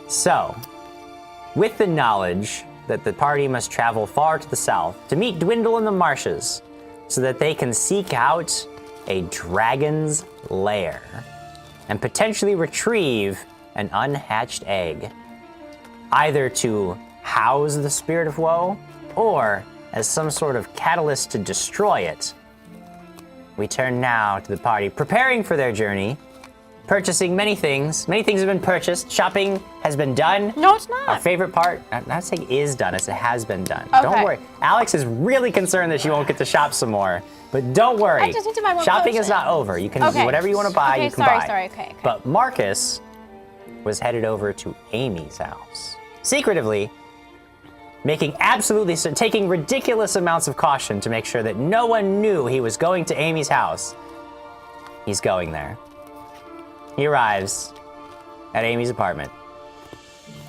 So, with the knowledge that the party must travel far to the south to meet Dwindle in the marshes so that they can seek out a dragon's lair and potentially retrieve an unhatched egg, either to house the Spirit of Woe or as some sort of catalyst to destroy it. We turn now to the party preparing for their journey, purchasing many things. Many things have been purchased. Shopping has been done. No, it's not. Our favorite part, I'm not saying is done, it's it has been done. Okay. Don't worry. Alex is really concerned that she won't get to shop some more, but don't worry. I just need to buy more Shopping is potions. not over. You can Okay. whatever you want to buy, Okay, you can buy. okay. But Marcus was headed over to Amy's house, secretively taking ridiculous amounts of caution to make sure that no one knew he was going to Amy's house. He's going there. He arrives at Amy's apartment.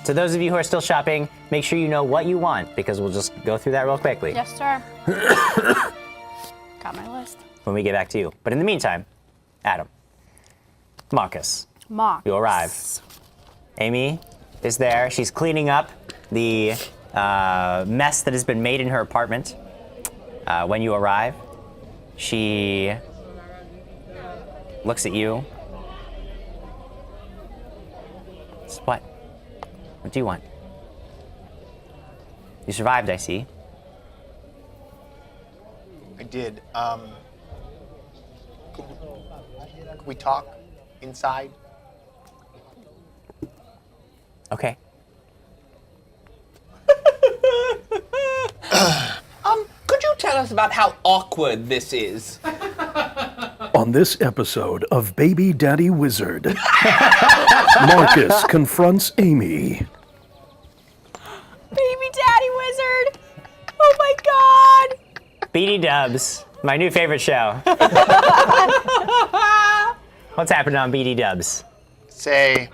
To those of you who are still shopping, make sure you know what you want, because we'll just go through that real quickly Yes, sir. Got my list. when we get back to you. But in the meantime, Adam, Marcus, you arrive. Amy is there. She's cleaning up the mess that has been made in her apartment. When you arrive, she looks at you. What? What do you want? You survived, I see. I did. Could we talk inside? Okay. Could you tell us about how awkward this is? On this episode of Baby Daddy Wizard, Marcus confronts Amy. Baby Daddy Wizard! Oh my god! BD Dubs, my new favorite show. What's happening on BD Dubs? Say,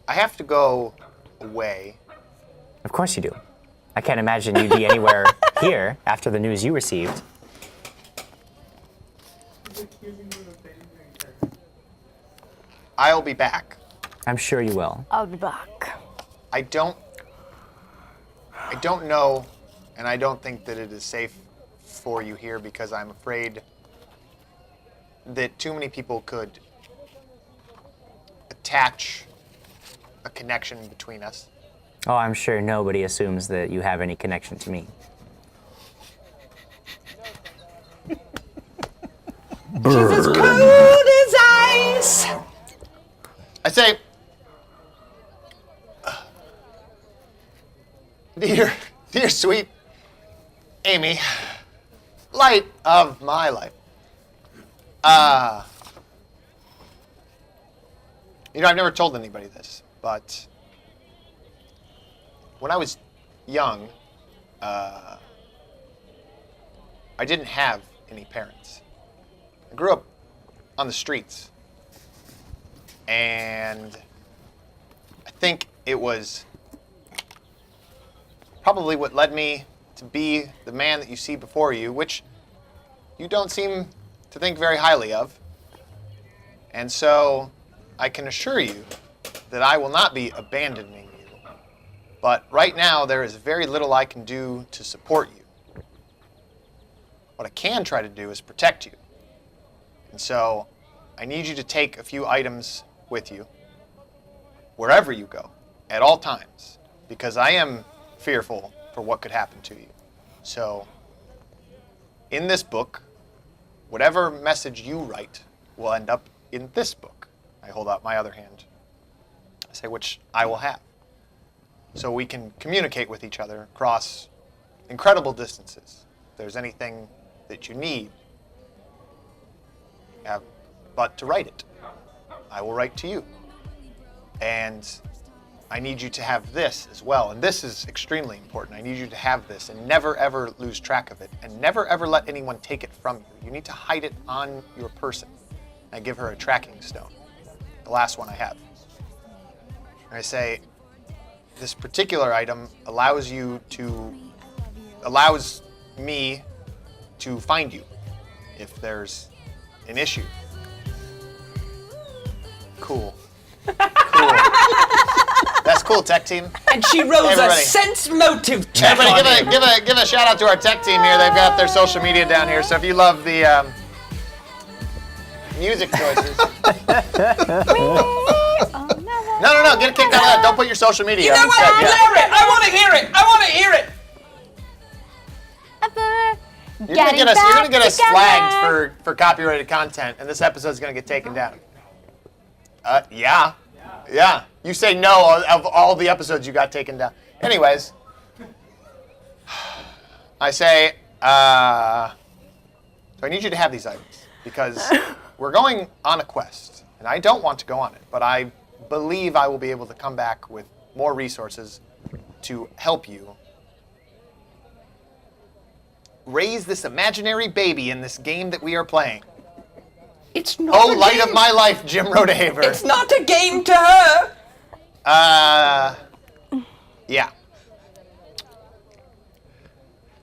I have to go away. Of course you do. I can't imagine you'd be anywhere here after the news you received. I'll be back. I'm sure you will. I'll be back. I don't know, and I don't think that it is safe for you here because I'm afraid that too many people could attach a connection between us. Oh, I'm sure nobody assumes that you have any connection to me. She's as cold as ice. I say, dear sweet Amy, light of my life. I've never told anybody this, but when I was young, I didn't have any parents. I grew up on the streets. And I think it was probably what led me to be the man that you see before you, which you don't seem to think very highly of. And so I can assure you that I will not be abandoning you. But right now, there is very little I can do to support you. What I can try to do is protect you. And so I need you to take a few items with you wherever you go at all times, because I am fearful for what could happen to you. So in this book, whatever message you write will end up in this book. I hold out my other hand. I say which I will have. So we can communicate with each other across incredible distances. If there's anything that you need, you have but to write it. I will write to you. And I need you to have this as well. And this is extremely important. I need you to have this and never ever lose track of it. And never ever let anyone take it from you. You need to hide it on your person. I give her a tracking stone. The last one I have. And I say, this particular item allows me to find you if there's an issue. Cool. cool, tech team. And she rolls a Everybody. sense motive check. Everybody, give a shout out to our tech team here. They've got their social media down here. So if you love the music choices, no, get a kick out of that. Don't put your social media. You know on what? instead. Hear it. I want to hear it. I want to hear it. You're gonna get us flagged for copyrighted content, and this episode's gonna get taken down. Yeah. You say no of all the episodes you got taken down. Anyways, I say, so I need you to have these items because we're going on a quest, and I don't want to go on it, but I believe I will be able to come back with more resources to help you raise this imaginary baby in this game that we are playing. It's not Oh, a light game. of my life, Jim Rodehaver. It's not a game to her. Yeah.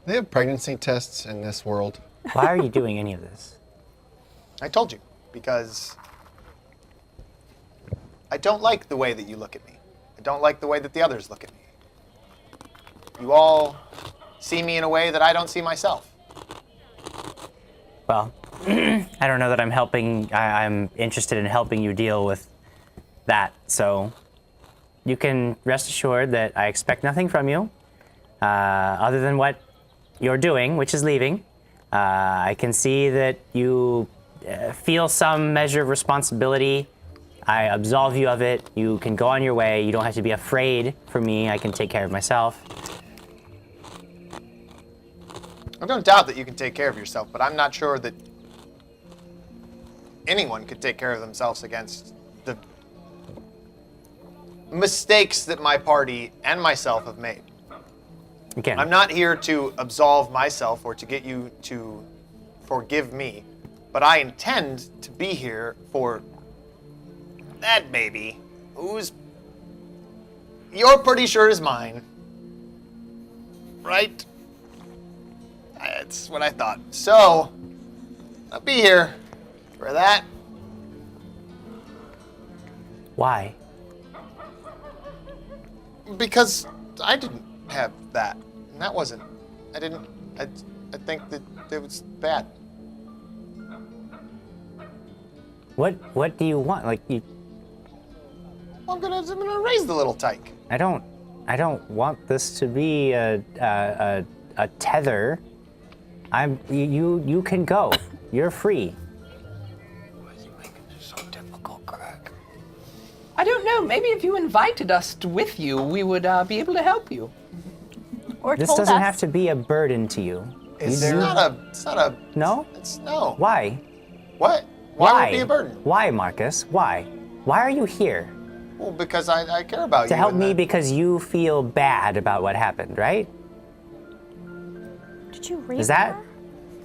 They have pregnancy tests in this world. Why are you doing any of this? I told you, because I don't like the way that you look at me. I don't like the way that the others look at me. You all see me in a way that I don't see myself. Well, I don't know that I'm helping. I'm interested in helping you deal with that. So you can rest assured that I expect nothing from you other than what you're doing, which is leaving. I can see that you feel some measure of responsibility. I absolve you of it. You can go on your way. You don't have to be afraid for me. I can take care of myself. I don't doubt that you can take care of yourself, but I'm not sure that anyone could take care of themselves against the mistakes that my party and myself have made. Again, I'm not here to absolve myself or to get you to forgive me, but I intend to be here for that baby who's you're pretty sure is mine. Right? That's what I thought. So, I'll be here for that. why? Because I didn't have that. And that wasn't. I think that it was bad. What do you want? Like you? I'm gonna raise the little tyke. I don't want this to be a tether. You can go. You're free. I don't know. Maybe if you invited us with you, we would be able to help you. Or This told doesn't us. have to be a burden to you. It's not a. No? It's no. Why? What? Why would it be a burden? Why, Marcus? Why? Why are you here? Well, because I care about you. To help and me that- because you feel bad about what happened, right? Did you read Is that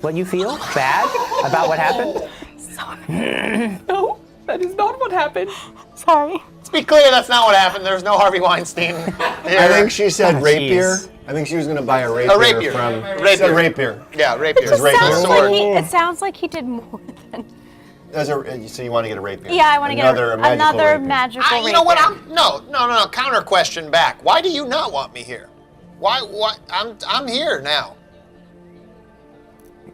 what you feel? Bad about what happened? Sorry. No, that is not what happened. Sorry. Let's be clear, that's not what happened. There's no Harvey Weinstein here. I think she said Oh, rapier. jeez. I think she was going to buy a rapier. A rapier. From Rapier. She said rapier. Yeah, rapier. Just rapier. Sword. It sounds like he did more than. So you want to get a rapier? Yeah, I want to get Another magical magical rapier. rapier. You know what? No. Counter question back. Why do you not want me here? Why? I'm here now.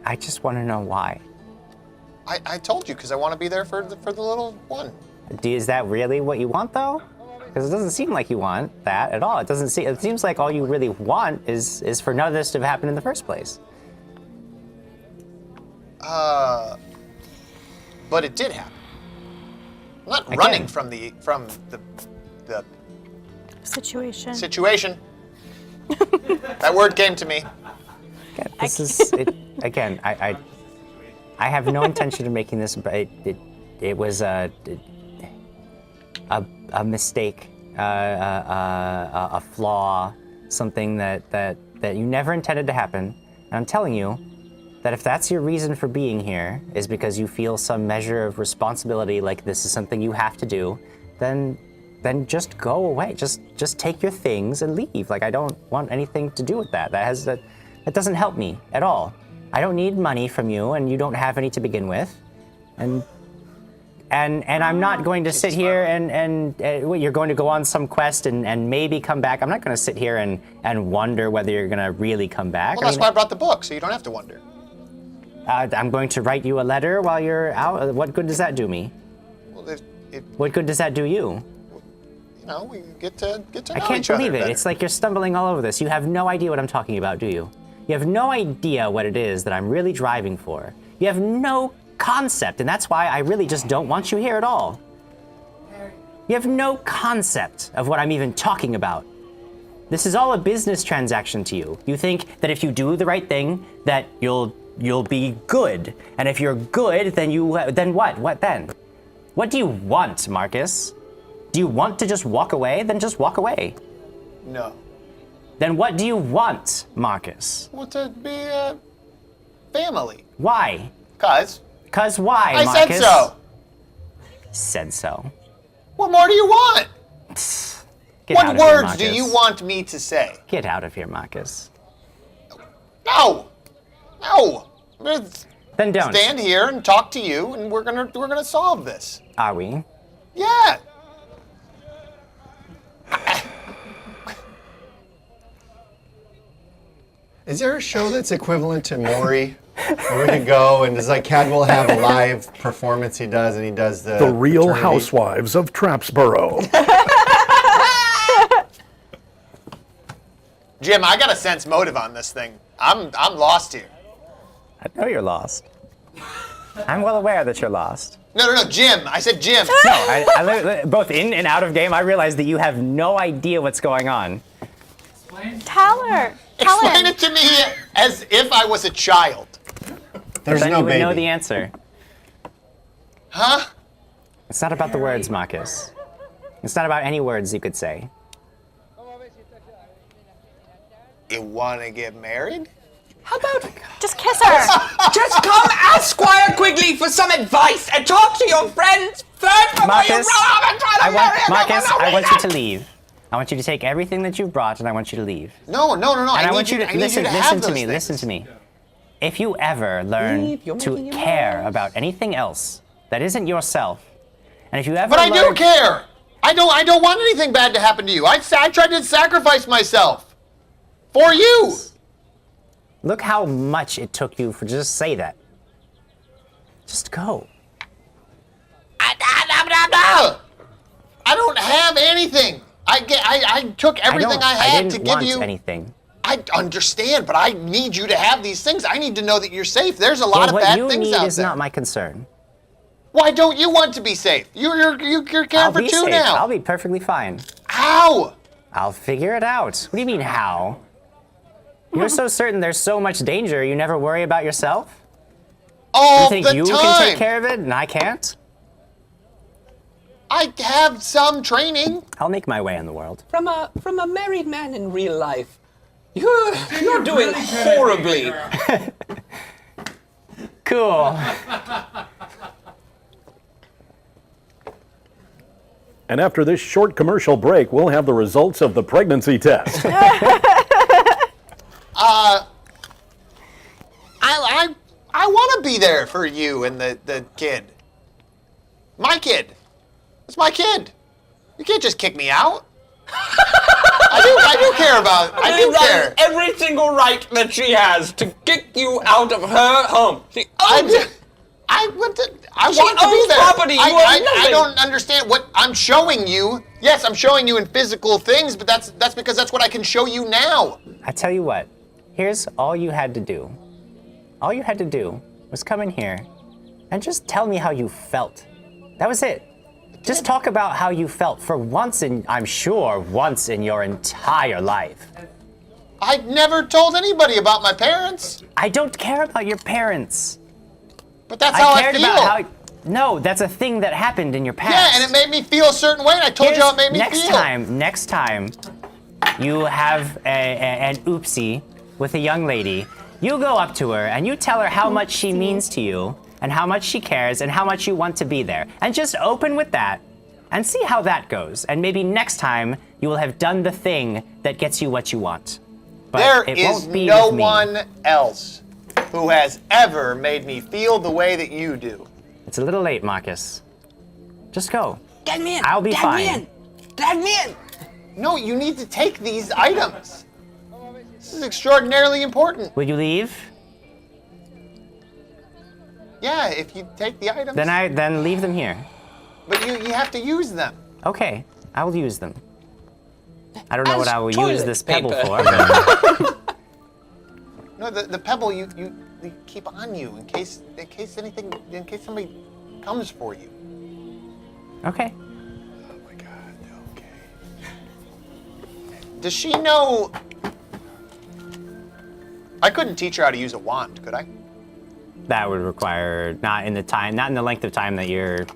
I just want to know why. I told you because I want to be there for the little one. Is that really what you want, though? Because it doesn't seem like you want that at all. It seems like all you really want is for none of this to have happened in the first place. But it did happen. I'm not Again. running from the Situation. situation. That word came to me. Again, this is it, again. I have no intention of making this, but it was a mistake, a flaw, something that you never intended to happen. And I'm telling you that if that's your reason for being here, is because you feel some measure of responsibility, like this is something you have to do, then just go away. Just take your things and leave. Like I don't want anything to do with that. That doesn't help me at all. I don't need money from you, and you don't have any to begin with. And And I'm not going to sit here and what, you're going to go on some quest and maybe come back. I'm not going to sit here and wonder whether you're going to really come back. Well, that's why I brought the book, so you don't have to wonder. I'm going to write you a letter while you're out. What good does that do me? Well, What good does that do you? you know, we get to know I can't each other believe it. better. It's like you're stumbling all over this. You have no idea what I'm talking about, do you? You have no idea what it is that I'm really driving for. You have no concept, and that's why I really just don't want you here at all. You have no concept of what I'm even talking about. This is all a business transaction to you. You think that if you do the right thing, that you'll be good, and if you're good, then what? What then? What do you want, Marcus? Do you want to just walk away? Then just walk away. No. Then what do you want, Marcus? Well, to be a family. Why? Cause 'Cause why, I Marcus? said so. Said so. What more do you want? Get out What of here, words do Marcus. you want me to say? Get out of here, Marcus. No. No. I'm gonna Then don't. stand here and talk to you, and we're gonna solve this. Are we? Yeah. Is there a show that's equivalent to Maury? Where we could go and it's like Cadwell have a live performance he does, and he does The Real paternity. Housewives of Trapsboro. Jim, I got a sense motive on this thing. I'm lost here. I know you're lost. I'm well aware that you're lost. No, Jim. I said Jim. No, both in and out of game, I realize that you have no idea what's going on. Tell her. Tell Explain her. it to me as if I was a child. There's Then no you would baby. know the answer. Huh? It's not about the words, Marcus. It's not about any words you could say. You want to get married? How about Just kiss her. just come ask Squire Quigley for some advice and talk to your friends first before you Marcus, run off and try to marry him? Marcus, I want you to leave. I want you to take everything that you've brought and I want you to leave. No. And I want you to listen have to those me. things. Listen to me. If you ever learn Leave, you're to making him care mad. about anything else that isn't yourself, and if you ever But I do learn- care. I don't want anything bad to happen to you. I tried to sacrifice myself for you. Look how much it took you for just say that. Just go. I don't have anything. I took everything I had didn't to give want you. anything. I understand, but I need you to have these things. I need to know that you're safe. There's a lot Well, of what bad you things need out is there. not my concern. Why don't you want to be safe? You're caring I'll for be two safe. now. I'll be perfectly fine. How? I'll figure it out. What do you mean, how? You're so certain there's so much danger, you never worry about yourself? You All think the you time. can take care of it and I can't? I have some training. I'll make my way in the world. From a married man in real life, you're doing horribly. Cool. And after this short commercial break, we'll have the results of the pregnancy test. I want to be there for you and the kid. My kid. It's my kid. You can't just kick me out. I do care about. I do care. every single right that she has to kick you out of her home. She I owns do. it. I want to. I She want to be owns there. property, you own I nothing. don't understand what I'm showing you. Yes, I'm showing you in physical things, but that's because that's what I can show you now. I tell you what, here's all you had to do. All you had to do was come in here and just tell me how you felt. That was it. Just talk about how you felt for once I'm sure, once in your entire life. I never told anybody about my parents, I don't care about your parents. but that's how I cared feel. about how. No, that's a thing that happened in your past. Yeah, and it made me feel a certain way, and I told you how it made me next feel. Next time, you have an oopsie with a young lady. You go up to her and you tell her how much she means to you, and how much she cares, and how much you want to be there. And just open with that, and see how that goes. And maybe next time you will have done the thing that gets you what you want. But There it is won't be no with me. one else who has ever made me feel the way that you do. It's a little late, Marcus. Just go. Drag me in. I'll be Drag fine. Me in. Drag me in. No, you need to take these items. This is extraordinarily important. Will you leave? Yeah, if you take the items. Then leave them here. But you have to use them. Okay, I will use them. I don't know As what I will use toilet this pebble paper. for. No, the pebble you keep on you in case somebody comes for you. Okay. Oh my God. Okay. Does she know? I couldn't teach her how to use a wand, could I? That would require not in the length of time that you're.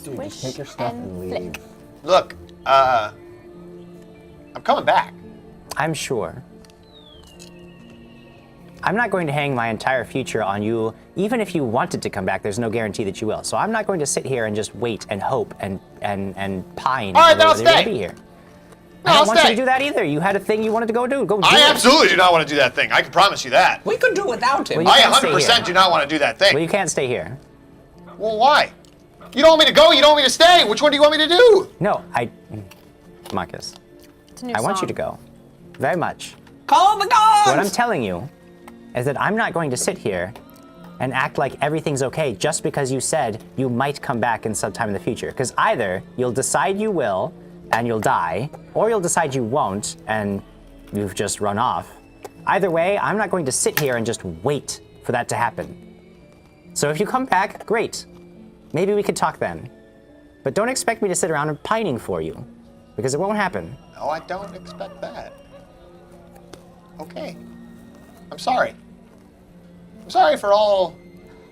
Dude, just take your stuff and leave. Look, I'm coming back. I'm sure. I'm not going to hang my entire future on you. Even if you wanted to come back, there's no guarantee that you will. So I'm not going to sit here and just wait and hope and pine. All right, then I'll whether you'll stay. Be here. No, I I'll don't want you stay. to do that either. You had a thing you wanted to go do. Go do I it. absolutely do not want to do that thing. I can promise you that. We could do without him. Well, I can't stay 100% here. do not want to do that thing. Well, you can't stay here. Well, why? You don't want me to go, you don't want me to stay. Which one do you want me to do? No, Marcus, It's a new I want you song. to go. Very much. Call the gods. What I'm telling you is that I'm not going to sit here and act like everything's okay just because you said you might come back in some time in the future. Because either you'll decide you will and you'll die, or you'll decide you won't and you've just run off. Either way, I'm not going to sit here and just wait for that to happen. So if you come back, great. Maybe we could talk then. But don't expect me to sit around and pining for you, because it won't happen. No, I don't expect that. Okay. I'm sorry. I'm sorry for all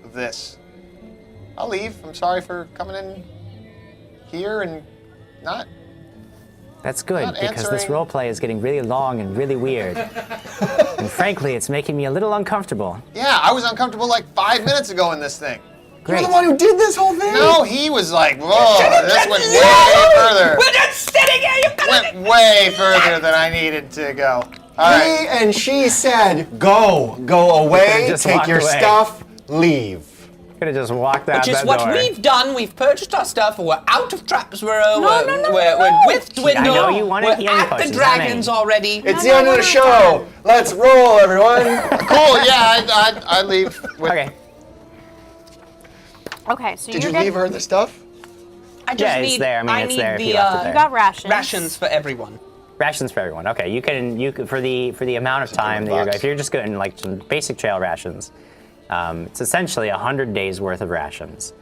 of this. I'll leave. I'm sorry for coming in here and not. That's good, Not because this answering. roleplay is getting really long and really weird. And frankly, it's making me a little uncomfortable. Yeah, I was uncomfortable like 5 minutes ago in this thing. Great. You're the one who did this whole thing? No, he was like, whoa, this went way further. We're just sitting here. You gotta. Went way further than I needed to go. All right. He and she said, go away, Just take walked your away. stuff, leave. Could have just walked out Which is that what door. we've done. We've purchased our stuff. We're out of traps. We're with Dwindle. I know you wanted We're healing at the potions, dragons honey. already. It's the end of the show. Let's roll, everyone. Cool, yeah, I leave. With, Okay. Okay, so Did you're you leave her the stuff? I just Yeah, need. it's there. I mean, it's need there if the you left it there. You got rations. rations for everyone. Rations for everyone. Okay, you can for the amount of time that you're box. if you're just getting like some basic trail rations, it's essentially 100 days worth of rations.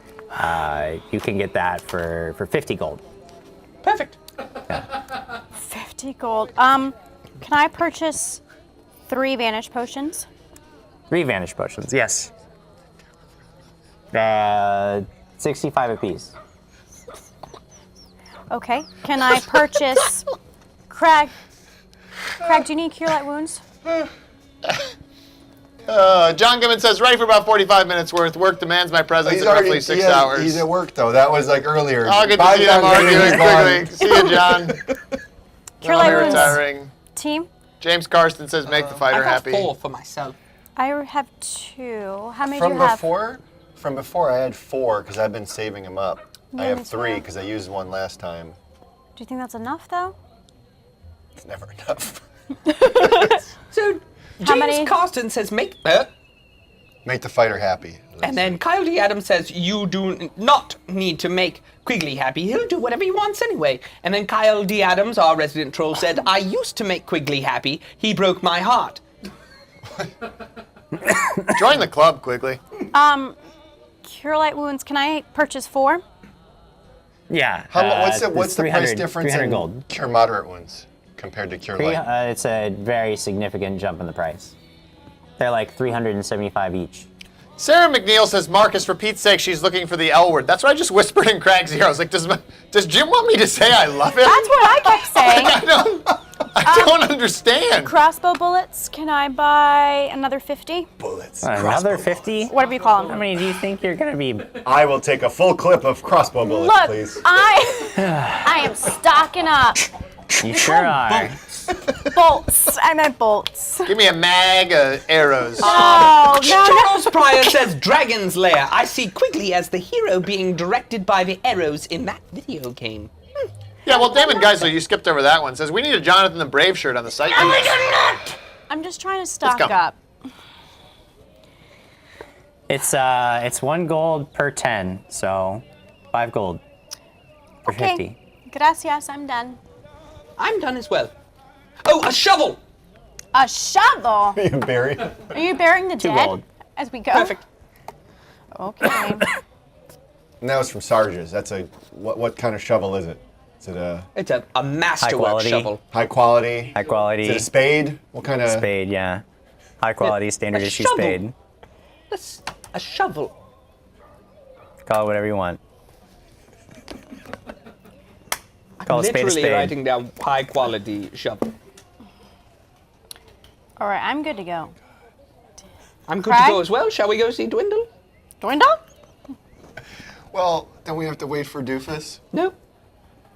You can get that for 50 gold. Perfect. 50 gold. Can I purchase 3 Vanish potions? 3 Vanish potions. Yes. 65 apiece. Okay. Can I purchase Craig, do you need Cure Light Wounds? John Gibbon says, ready for about 45 minutes worth. Work demands my presence in roughly 6 hours. He's at work though. That was like earlier. I'll get to 5 see them times later, arguing he's gone. quickly. See you, John. Cure I'll Light be Wounds. retiring. Team? James Karsten says, make the I fighter got happy. 4 for myself. I have 2. How many do From you have? before, I had 4 because I've been saving them up. I Yeah, have me 3 too. because I used one last time. Do you think that's enough though? It's never enough. So How James many? Carsten says make. Make the fighter happy. And then Kyle D. Adams says, you do not need to make Quigley happy. He'll do whatever he wants anyway. And then Kyle D. Adams, our resident troll, said, I used to make Quigley happy. He broke my heart. Join the club, Quigley. Cure Light Wounds, can I purchase 4? Yeah. What's the it's price 300 difference 300 in gold. cure moderate wounds compared to cure light? It's a very significant jump in the price. They're like 375 each. Sarah McNeil says, Marcus, for Pete's sake, she's looking for the L word. That's what I just whispered in Craig's ear. I was like, does Jim want me to say I love him? That's what I kept saying. I don't understand. Crossbow bullets, can I buy another 50? Bullets. Another crossbow 50? Whatever you call How them. many do you think you're gonna be? bullets. I will take a full clip of crossbow bullets, Look, please. I am stocking up. You sure are. Bolts. I meant bolts. Give me a mag of arrows. Oh, no. Charles Pryor says Dragon's Lair. I see Quigley as the hero being directed by the arrows in that video game. Yeah, well, Damon Geisler, you skipped over that one. Says we need a Jonathan the Brave shirt on the site. I'm just trying to stock come. up. It's 1 gold per 10, so 5 gold for Okay. 50. Gracias, I'm done. I'm done as well. Oh, a shovel! A shovel? You Barry. Are you burying the dead gold. as we go? Perfect. Okay. And that was from Sarge's. That's a what kind of shovel is it? Is it a It's a masterwork quality. shovel. high quality? High quality Is it a spade? What kind of spade, yeah. High quality standard a issue shovel. spade. That's a shovel. Call it whatever you want. Call a spade a Literally spade. writing down high quality shovel. All right, I'm good to go. I'm good Craig? to go as well. Shall we go see Dwindle? Dwindle? Well, then we have to wait for Doofus. No.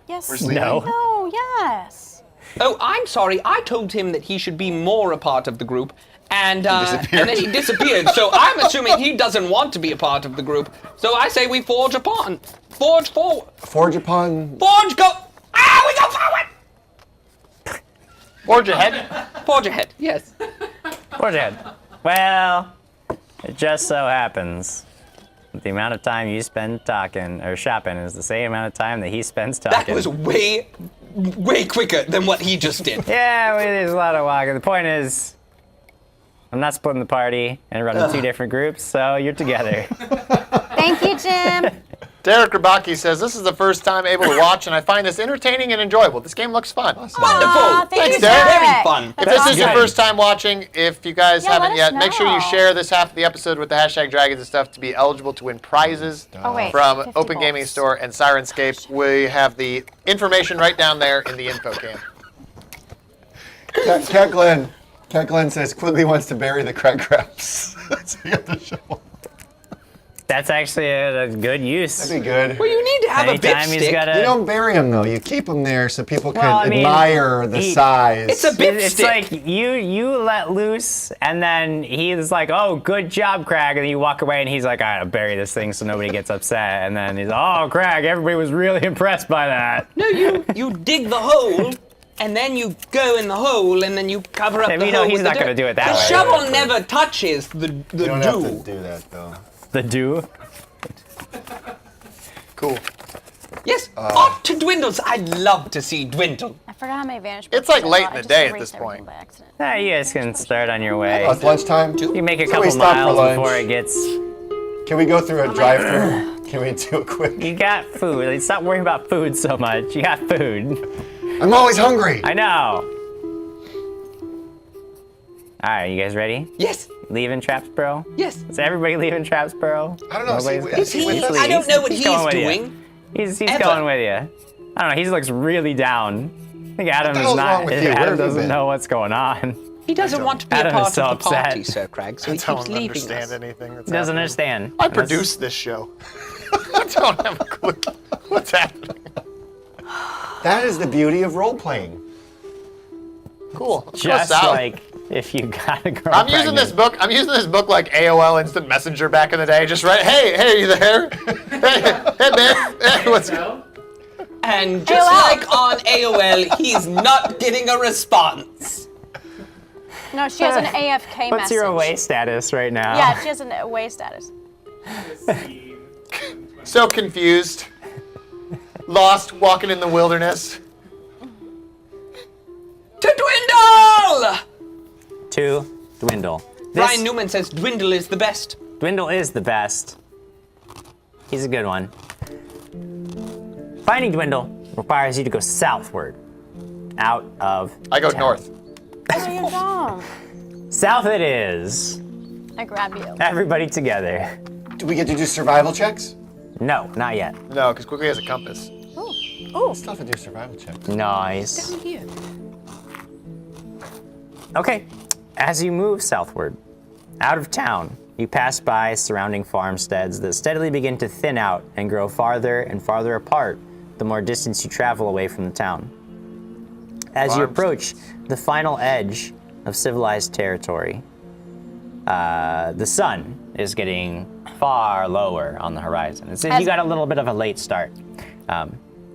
Yes. Where's Levi? No. No, yes. Oh, I'm sorry. I told him that he should be more a part of the group, and then he disappeared. So I'm assuming he doesn't want to be a part of the group. So I say we forge upon. Forge forward. Forge upon. Forge go. Ah, we go forward. Forge ahead. Forge ahead. Yes. Forge ahead. Well, it just so happens that the amount of time you spend talking or shopping is the same amount of time that he spends talking. That was way quicker than what he just did. Yeah, there's a lot of walking. The point is, I'm not splitting the party and running 2 different groups, so you're together. Thank you, Jim. Derek Rabaki says, this is the first time able to watch, and I find this entertaining and enjoyable. This game looks fun. Wonderful. Aw, thank Thanks, you, Derek. Derek. Very fun. If this is your good. first time watching, if you guys Yeah, haven't let yet, us make sure you know. share this half of the episode with the hashtag dragons and stuff to be eligible to win prizes Oh, wait. from 50 Open Gaming bolts. Store and Sirenscape. We have the information right down there in the info cam. Cat Glenn says Quigley wants to bury the crack crabs. So you got the shovel. That's actually a good use. That'd be good. Well, you need to have a Anytime he's bit got You a... don't bury them though. You keep them there so people can Well, I mean, admire the size. It's a bit It's stick. like you let loose, and then he's like, "Oh, good job, Crag," and then you walk away, and he's like, "All right, I'll bury this thing so nobody gets upset." And then he's, "Oh, Crag, everybody was really impressed by that." No, you dig the hole, and then you go in the hole, and then you cover up Yeah, the you know hole he's with not the gonna dirt. do it that the way. shovel never touches the You don't have to dew. do that though. The dew. Cool. Yes, on to Dwindles. I'd love to see Dwindle. I forgot how many advantage It's points like I late got. in I the just day at erased this everything point. by accident. You guys can start on your way. Oh, it's lunchtime. You make a Can we couple stop for miles lunch? before it gets. Can we go through a drive-through? Can we do a quick? You got food. Like, stop worrying about food so much. You got food. I'm always hungry. I know. All right, you guys ready? Yes, Leaving Trapsboro? yes. Is everybody leaving Trapsboro? I don't know. Nobody's Is he got- with us? I don't know what he's going with you. doing. He's Ever. going with you. I don't know. He looks really down. I think Adam the is hell's not. wrong with you? Where Adam have you doesn't been? know what's going on. He doesn't want to be Adam a is part so of the party, upset. Sir Craig, so I he keeps don't leaving understand us. anything that's He doesn't happening. understand. I That's- produced this show. I don't have a clue what's happening. That is the beauty of role-playing. Cool. Let's go Just south. like if you got a girl. I'm using this book. I'm using this book like AOL Instant Messenger back in the day. Just right. Hey, you there? hey, man. Hey, what's going? And just AOL. like on AOL, he's not getting a response. No, she has an AFK What's message. your away status right now? Yeah, she has an away status. So confused, lost, walking in the wilderness. To Dwindle! To Dwindle. This Brian Newman says Dwindle is the best. Dwindle is the best. He's a good one. Finding Dwindle requires you to go southward, out of I go town. north. Where you going? South it is. I grab you. Everybody together. Do we get to do survival checks? No, not yet. No, because Quigley has a compass. Ooh. Still have to do survival checks. Nice. Here. Okay, as you move southward, out of town, you pass by surrounding farmsteads that steadily begin to thin out and grow farther and farther apart the more distance you travel away from the town. as you Farm approach the final edge of civilized territory, the sun is getting far lower on the horizon. It's, you got a little bit of a late start.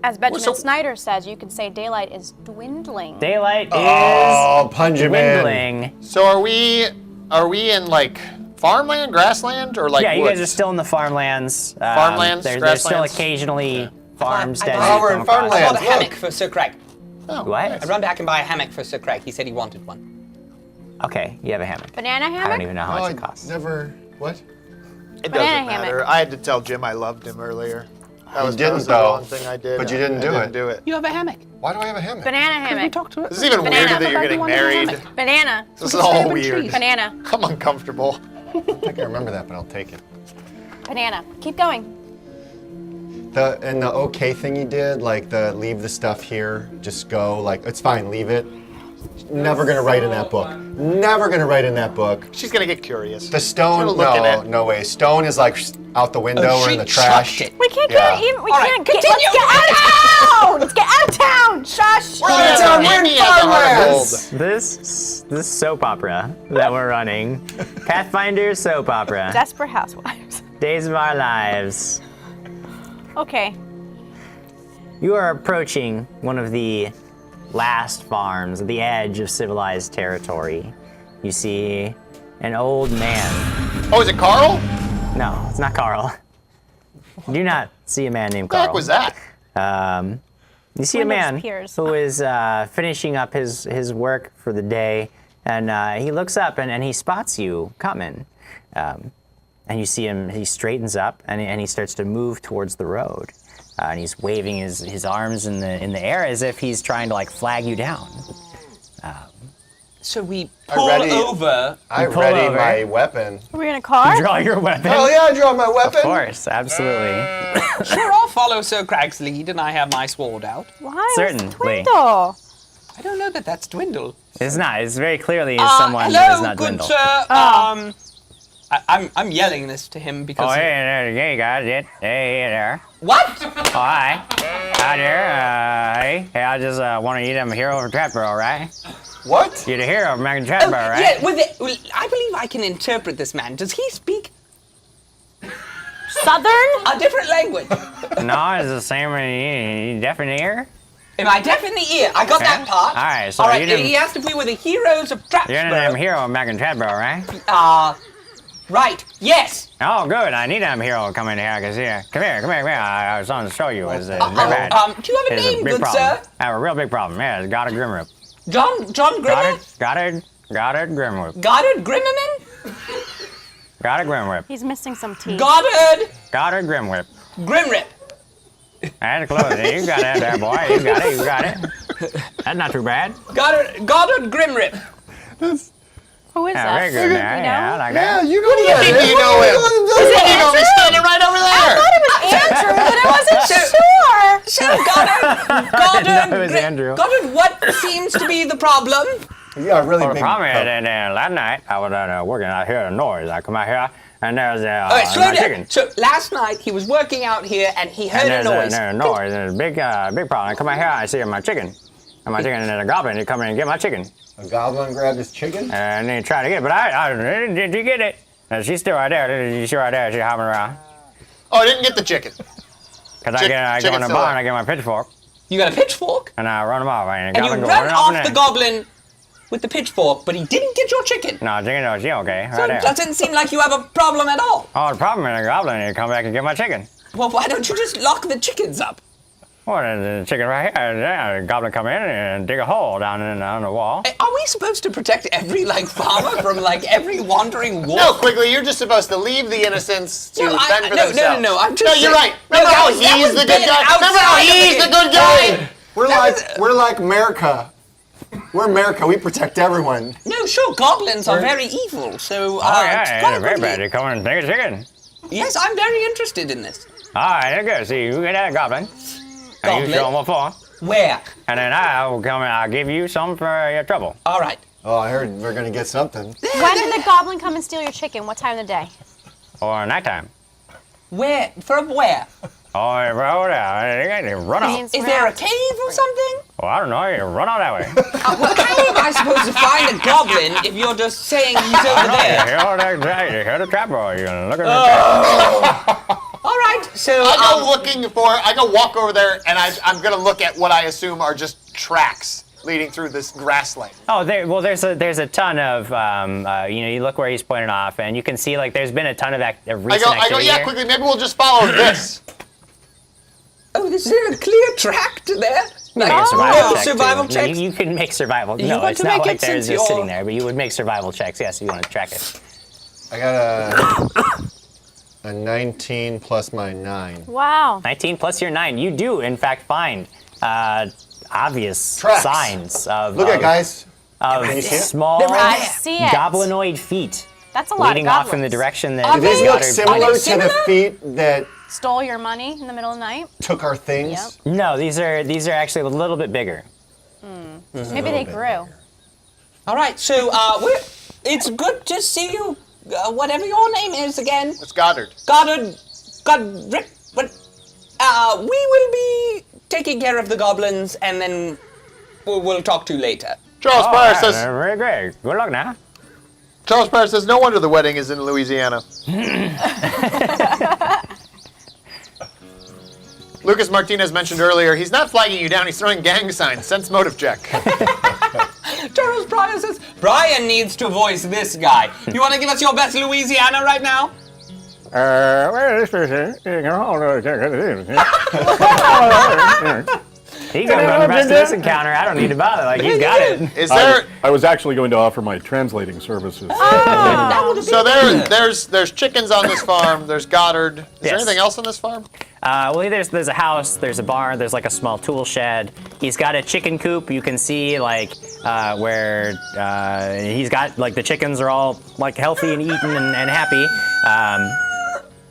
As Benjamin Snyder says, you could say daylight is dwindling. Daylight Oh, is punch him in. dwindling. So are we in like farmland, grassland, or like Yeah, you woods? guys are still in the farmlands. Farmlands, There's still grasslands? occasionally farms I that bought- you Oh, we're come in across. I bought farmland. a hammock for Sir Craig. Oh, What? I run back and buy a hammock for Sir Craig. He said he wanted one. Okay, you have a hammock. Banana I hammock? don't even know how Oh, much I it costs. never. What? It Banana doesn't matter. hammock. I had to tell Jim I loved him earlier. That was didn't, the though. wrong thing I did. But you didn't I do didn't it. do it. You have a hammock. Why do I have a hammock? Banana We hammock. talked to it. This is even Banana. weirder that you're getting married. Banana. This is all Seven weird. trees. Banana. I'm uncomfortable. I think I remember that, but I'll take it. Banana. Keep going. And the okay thing you did, like the leave the stuff here, just go, like, it's fine, leave it. Never gonna write in that book. Never gonna write in that book. She's gonna get curious. The stone, She's gonna look in no, it. no way. Stone is like out the window or she in the trash. chucked it. We can't Yeah. get even. We All can't right, get. Let's continue. get out of town. Let's get out of town. Shush. Out of town, we're in Amy has a heart of farmlands. gold. This soap opera that we're running, Pathfinder soap opera, Desperate Housewives. Days of Our Lives. Okay. You are approaching one of the last farms at the edge of civilized territory. You see an old man. Oh, is it Carl? No, it's not Carl. You do not see a man named What the heck Carl. was that? You see a Windows man peers. who is finishing up his work for the day, and he looks up and he spots you coming. And you see him, he straightens up and he starts to move towards the road. And he's waving his arms in the air as if he's trying to like flag you down. So we pull ready- over. I pull ready over. my weapon. Are we in a car? Draw your weapon. Oh yeah, I draw my weapon. Of course, absolutely. Sure, I'll follow Sir Craig's lead, and I have my sword out. Why? Certainly. Dwindle. I don't know that that's Dwindle. It's not. It's very clearly someone hello, that is not good Dwindle. sir. I'm yelling this to him because. Oh, hey, guys. Hey there. What? Oh, hi. Hi there. Hey, I just want to eat a hero of Trapborough, right? What? You're the hero of American Oh, Trapborough, right? yeah, I believe I can interpret this man. Does he speak Southern? a different language? No, it's the same in deaf in the ear. Am I deaf in the ear? I got that part. All right, so All right, you didn't- he has to be with the heroes of You're the damn Trapsborough. hero of American Trapborough, right? Right. Yes. Oh, good. I need a hero to come in here, because here. Come here. I was on to show you. It's very bad. Do you have a It's name, big good problem. sir? I have a real big problem. Yeah, it's Goddard Grimroop. John Grimmer? Goddard Grimroop. Goddard Grimmerman? Goddard Grimroop. He's missing some teeth. Goddard Goddard Grimroop. Grimrip. That's close. You got it there, boy. You got it. That's not too bad. Goddard Grimrip. Who is Yeah, that? very good, man. You know? Yeah, I like Yeah, that. you know that. think you know him? You know he's standing right over I there. thought it was Andrew, but I wasn't sure. So Goddard, know it was Andrew. Goddard, what seems to be the problem? You got a really Well, the big. problem is that last night I was working. I hear a noise. I come out here and there's All right, slow my down. chicken. So last night he was working out here and he heard And a there's noise. a noise. There's a big problem. I come out here. I see my chicken. And my chicken, and there's a goblin. He come in and get my chicken. A goblin grabbed his chicken. And he tried to get it, but I did you get it? And she's still right there. She's right there. She's hopping around. Oh, I didn't get the chicken. Cause I go in Chicken's the still barn. there. I get my pitchfork You got a pitchfork and I run him off. And, and you goblin ran goes off and the in. goblin with the pitchfork, but he didn't get your chicken. No, chicken, no, she okay. So Right it there. doesn't seem like you have a problem at all. Oh, the problem is the goblin. He come back and get my chicken. Well, why don't you just lock the chickens up? Well, the chicken right here. Yeah, the goblin come in and dig a hole down on the wall. Are we supposed to protect every farmer from every wandering wolf? No, Quigley, you're just supposed to leave the innocents to No, fend for no, themselves. no. I'm just No, you're saying- right. Remember No, how that he's was the good Ben guy? Remember how outside of he's the the good guy? We're like America. We're America. We protect everyone. No, sure, goblins are very evil, so... Oh, yeah, it's they're very probably- bad. They come in and take a chicken. Yes, I'm very interested in this. All right, that's good. See, you get that goblin. And you Goblin? show him what for. Where? And then I will come and I'll give you some for your trouble. All right. Oh, I heard we're gonna get something. When did the goblin come and steal your chicken? What time of the day? Or nighttime. Where? From where? Oh, over there. They run off. Means Is we're there a out. cave or something? Well, I don't know. You run out that way. Well, how am I supposed to find a goblin if you're just saying he's over there? You hear the trap boy. You're gonna look at the All right, so I go walk over there, and I'm gonna look at what I assume are just tracks leading through this grassland. Oh, there's a ton of you look where he's pointing off, and you can see like there's been a ton of recent I go, activity yeah, here. quickly. Maybe we'll just follow this. oh, is there a clear track to there? Make a Like, survival no check, survival too. checks? You can make survival. You No, want it's to not make like it there's since just sitting you're- there, but you would make survival checks. Yes, if you want to track it. I got a 19 plus my 9. Wow. 19 plus your 9. You do, in fact, find obvious Tracks. signs of, Look at guys. of Can you see it? small I see it. goblinoid feet That's a lot leading of off goblins. in the direction that Are Do these they? look Goddard similar pointed. to the feet that Stole your money in the middle of the night? took our things? Yep. No, these are actually a little bit bigger. Maybe they grew. All right, so it's good to see you. Whatever your name is again, It's Goddard. Goddard. But we will be taking care of the goblins, and then we'll talk to you later. Charles Oh, Pryor yeah, says. very great. Good luck now. Charles Pryor says, no wonder the wedding is in Louisiana. Lucas Martinez mentioned earlier, he's not flagging you down, he's throwing gang signs. Sense motive check. Charles Pryor says, Brian needs to voice this guy. You want to give us your best Louisiana right now? Where is this person? He's gonna go the rest of this encounter. I don't need to bother. Like he's got it. Is there... I was actually going to offer my translating services. So there's chickens on this farm, there's Goddard. Is there Yes. anything else on this farm? Well, there's a house, there's a barn, there's like a small tool shed. He's got a chicken coop. You can see like where he's got like the chickens are all like healthy and eating and happy.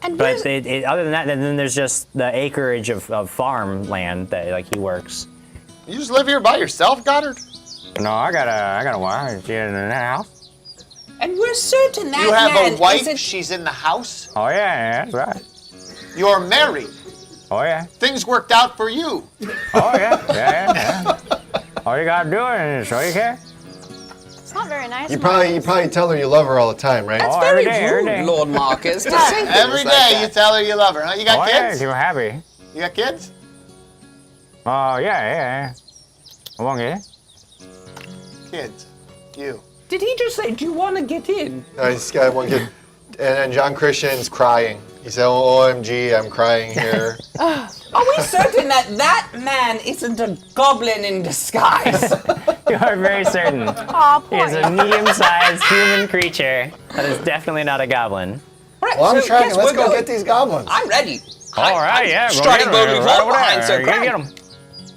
And But where's- other than that, then there's just the acreage of farmland that like he works. You just live here by yourself, Goddard? No, I got a wife. She in the house. And we're certain that You have man a wife, isn't... she's in the house. Oh yeah, that's right. You're married. Oh yeah. Things worked out for you. Oh yeah. All you gotta do is show you care. It's not very nice. You probably tell her you love her all the time, right? That's Oh, very every day, every rude, day. Lord Marcus, to say things Every like day that. you tell her you love her, huh? You got Oh yeah, kids? you're happy. You got kids? Oh yeah. I won't get it. Kids. You. Did he just say, do you want to get in? This guy won't get. And then John Christian's crying. He said, "Oh, OMG, I'm crying here." Are we certain that man isn't a goblin in disguise? You are very certain. Aw, He poor is a medium-sized human creature that is definitely not a goblin. Right, Well, I'm so trying. yes, Let's we're go going. get these goblins. I'm ready. All right, yeah. go Strutting get 'em. boldly Right forward over behind there. Sir You gotta Crag. get 'em.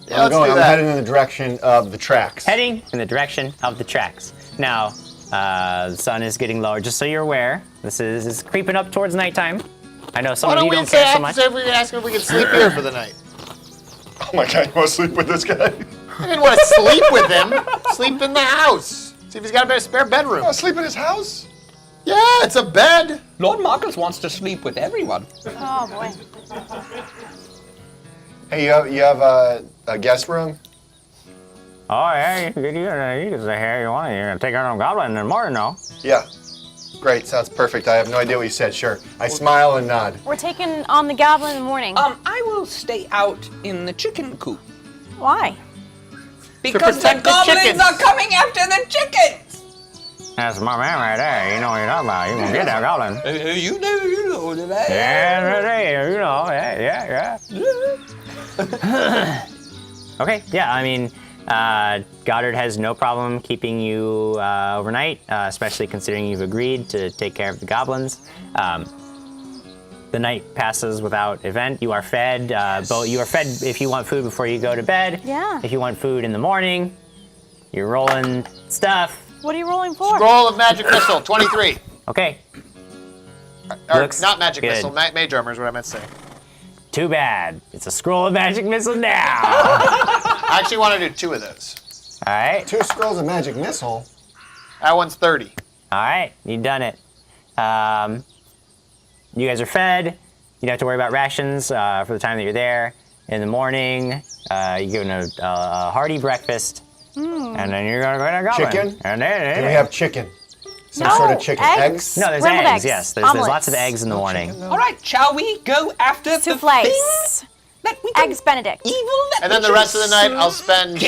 Yeah, I'm let's going. do I'm that. heading in the direction of the tracks. Heading in the direction of the tracks. Now, the sun is getting lower. Just so you're aware, this is creeping up towards nighttime. I know some Why of don't you we don't say care so much. if we ask if we can sleep here for the night? Oh my God, you want to sleep with this guy? I didn't want to sleep with him. Sleep in the house. See if he's got a spare bedroom. Sleep in his house? Yeah, it's a bed. Lord Marcus wants to sleep with everyone. Oh boy. Hey, you have a guest room? Oh yeah, you can stay here. You want to? You're gonna take out a goblin in the morning, no? Yeah. Great, sounds perfect. I have no idea what you said. Sure. I smile and nod. We're taking on the goblin in the morning. I will stay out in the chicken coop. Why? Because the protect the goblins chickens. are coming after the chickens! That's my man right there. You know what you're talking about. You gonna get that goblin? You know that. Yeah, right there. You know, yeah. Okay, yeah. I mean, Goddard has no problem keeping you overnight, especially considering you've agreed to take care of the goblins. The night passes without event. You are fed. You are fed if you want food before you go to bed. Yeah. If you want food in the morning, you're rolling stuff. What are you rolling for? Roll of magic missile, 23. Okay. Or Looks not magic good. missile, mage armor is what I meant to say. Too bad. It's a scroll of magic missile now. I actually want to do 2 of those. All right. 2 scrolls of magic missile. That one's 30. All right, you've done it. You guys are fed. You don't have to worry about rations for the time that you're there. in the morning. You give them a hearty breakfast, and then you're gonna go to goblin. Chicken? And then, Do we have chicken? Some No, sort of chicken. eggs. no, there's Scrambled eggs. eggs, Yes, there's omelets. lots of eggs in the morning. All right, shall we go after the thing Souffles. that we can Eggs Benedict. evil that And then we the rest of the can night, I'll spend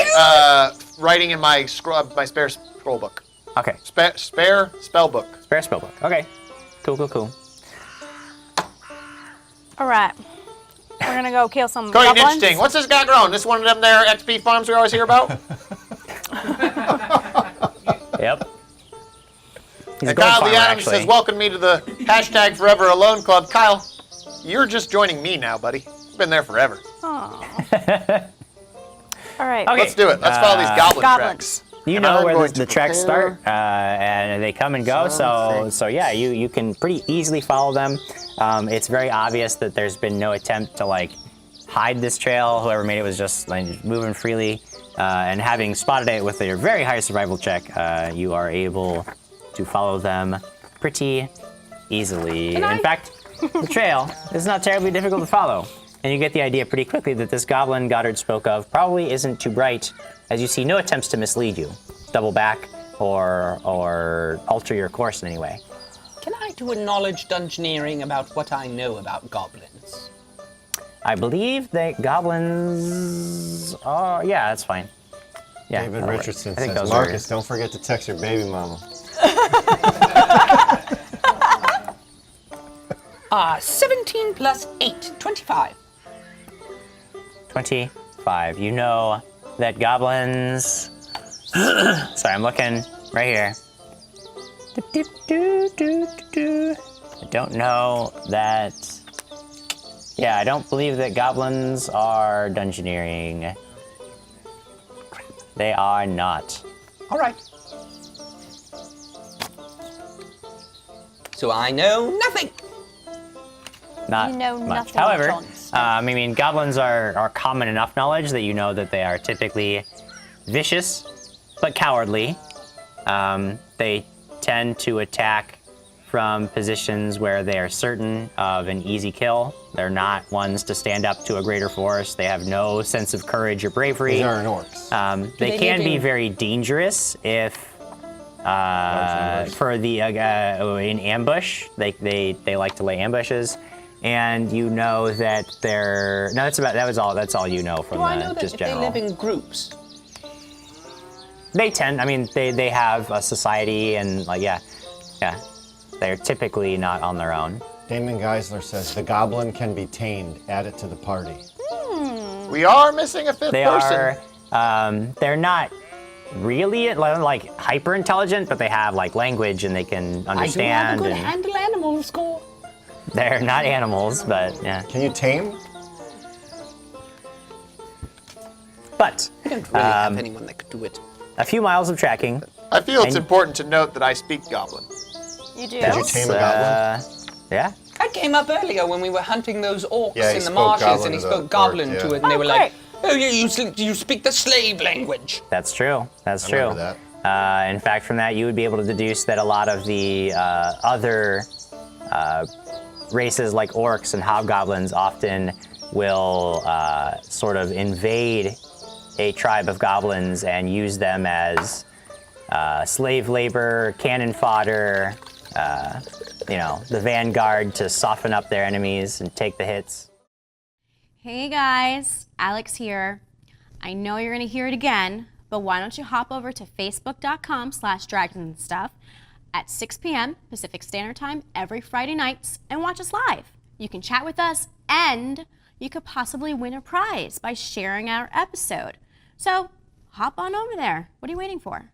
writing in my spare scroll book. Okay, Spare spell book. spare spell book. Okay, cool. All right. We're gonna go kill some Cody, goblins. interesting. What's this guy growing? This one of them there XP farms we always hear about? Yep. He's a And gold Kyle farmer, the Adams actually. says, welcome me to the hashtag Forever Alone Club. Kyle, you're just joining me now, buddy. I've been there forever. All right. Okay. Let's do it. Let's follow these goblin Goblins. tracks. You And know I'm where going the to tracks prepare- start, and they come and go. So yeah, you can pretty easily follow them. It's very obvious that there's been no attempt to like hide this trail. Whoever made it was just like moving freely, and having spotted it with a very high survival check, you are able to follow them pretty easily. In fact, the trail is not terribly difficult to follow. And you get the idea pretty quickly that this goblin Goddard spoke of probably isn't too bright, as you see no attempts to mislead you, double back, or alter your course in any way. Can I do a knowledge dungeoneering about what I know about goblins? I believe that goblins are... Yeah, that's fine. Yeah, David that'll work. Richardson I think says, those are- Marcus, don't forget to text your baby mama. 17 plus 8, 25. 25. You know that goblins... Sorry, I'm looking right here. I don't know that... Yeah, I don't believe that goblins are dungeoneering. They are not. All right. So I know nothing. Not You know much. nothing, However, Jones. I mean, goblins are common enough knowledge that you know that they are typically vicious, but cowardly. They tend to attack from positions where they are certain of an easy kill. They're not ones to stand up to a greater force. They have no sense of courage or bravery. These aren't orcs. They they can live be in- very dangerous if numbers. for the in ambush. They like to lay ambushes, and you know that they're no. That's all you know from Do I know that just if general. they live in groups? They tend. I mean, they have a society and like yeah. They're typically not on their own. Damon Geisler says, the goblin can be tamed. Add it to the party. We are missing a fifth They person. are. They're not really like hyper intelligent, but they have like language and they can I do understand. have a good And handle animal score. they're not animals, but yeah. Can you tame? But I don't really have anyone that could do it. a few miles of tracking. I feel it's And- important to note that I speak goblin. You do. Did you tame a goblin? Yeah. I came up earlier when we were hunting those orcs Yeah, he in the spoke marshes, goblin and he to the spoke goblin orc, to yeah. it, and they Oh, were great. like, "Oh, you speak the slave language." That's true. That's I true. remember that. In fact, from that, you would be able to deduce that a lot of the other races, like orcs and hobgoblins, often will sort of invade a tribe of goblins and use them as slave labor, cannon fodder, the vanguard to soften up their enemies and take the hits. Hey guys, Alex here. I know you're gonna hear it again, but why don't you hop over to facebook.com/dragonsandstuff at 6 p.m. Pacific Standard Time every Friday nights and watch us live. You can chat with us and you could possibly win a prize by sharing our episode. So hop on over there. What are you waiting for?